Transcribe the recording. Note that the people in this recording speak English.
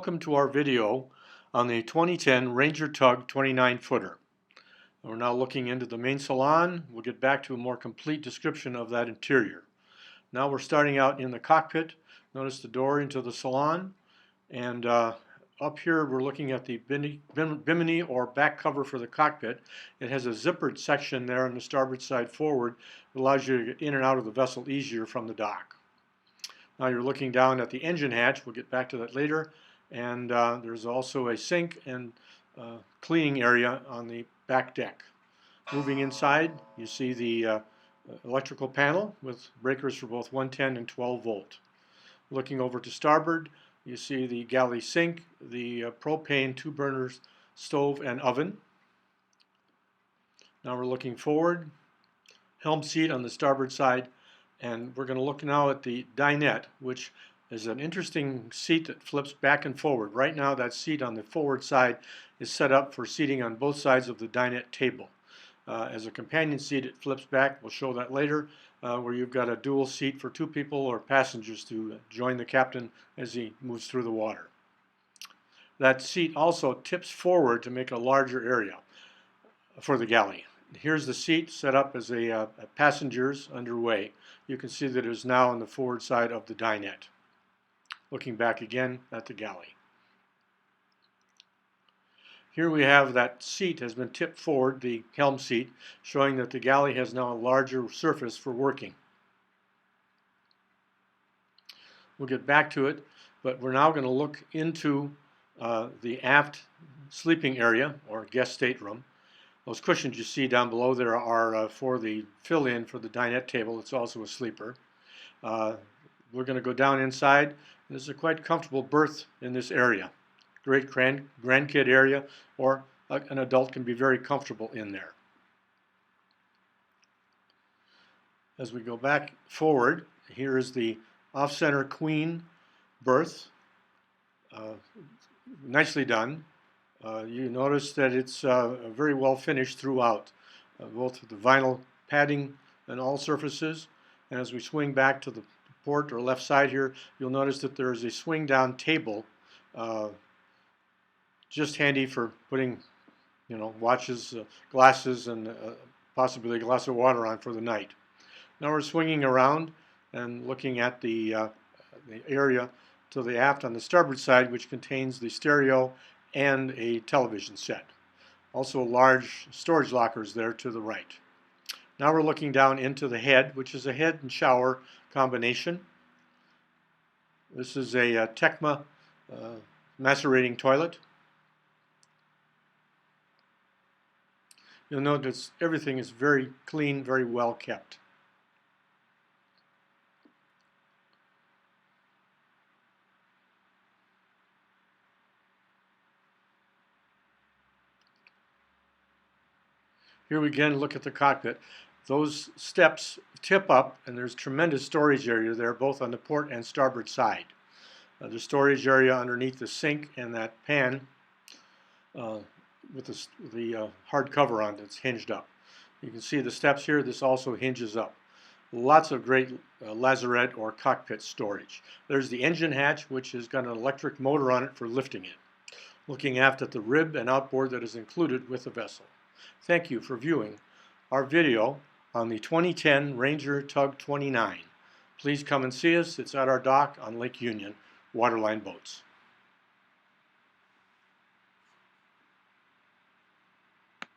Welcome to our video on the 2010 Ranger Tug 29 footer. We're now looking into the main salon. We'll get back to a more complete description of that interior. Now we're starting out in the cockpit. Notice the door into the salon, and up here we're looking at the bimini or back cover for the cockpit. It has a zippered section there on the starboard side forward that allows you to get in and out of the vessel easier from the dock. Now you're looking down at the engine hatch. We'll get back to that later. And there's also a sink and cleaning area on the back deck. Moving inside, you see the electrical panel with breakers for both 110 and 12 volt. Looking over to starboard, you see the galley sink, the propane 2-burners stove and oven. Now we're looking forward, helm seat on the starboard side, and we're going to look now at the dinette, which is an interesting seat that flips back and forward. Right now that seat on the forward side is set up for seating on both sides of the dinette table. As a companion seat it flips back. We'll show that later, where you've got a dual seat for 2 people or passengers to join the captain as he moves through the water. That seat also tips forward to make a larger area for the galley. Here's the seat set up as a passengers underway. You can see that it is now on the forward side of the dinette. Looking back again at the galley. Here we have that seat has been tipped forward, the helm seat, showing that the galley has now a larger surface for working. We'll get back to it, but we're now going to look into the aft sleeping area or guest stateroom. Those cushions you see down below there are for the fill-in for the dinette table. It's also a sleeper. We're going to go down inside. This is a quite comfortable berth in this area. Great grandkid area, or an adult can be very comfortable in there. As we go back forward, here is the off-center queen berth. Nicely done. You notice that it's very well finished throughout, both the vinyl padding and all surfaces. And as we swing back to the port or left side here, you'll notice that there is a swing down table, just handy for putting, watches, glasses, and possibly a glass of water on for the night. Now we're swinging around and looking at the area to the aft on the starboard side, which contains the stereo and a television set. Also large storage lockers there to the right. Now we're looking down into the head, which is a head and shower combination. This is a Tecma macerating toilet. You'll notice everything is very clean, very well kept. Here we again look at the cockpit. Those steps tip up, and there's tremendous storage area there, both on the port and starboard side. The storage area underneath the sink and that pan with the hard cover on that's hinged up. You can see the steps here. This also hinges up. Lots of great lazarette or cockpit storage. There's the engine hatch, which has got an electric motor on it for lifting it. Looking aft at the rib and outboard that is included with the vessel. Thank you for viewing our video on the 2010 Ranger Tug 29. Please come and see us. It's at our dock on Lake Union, Waterline Boats.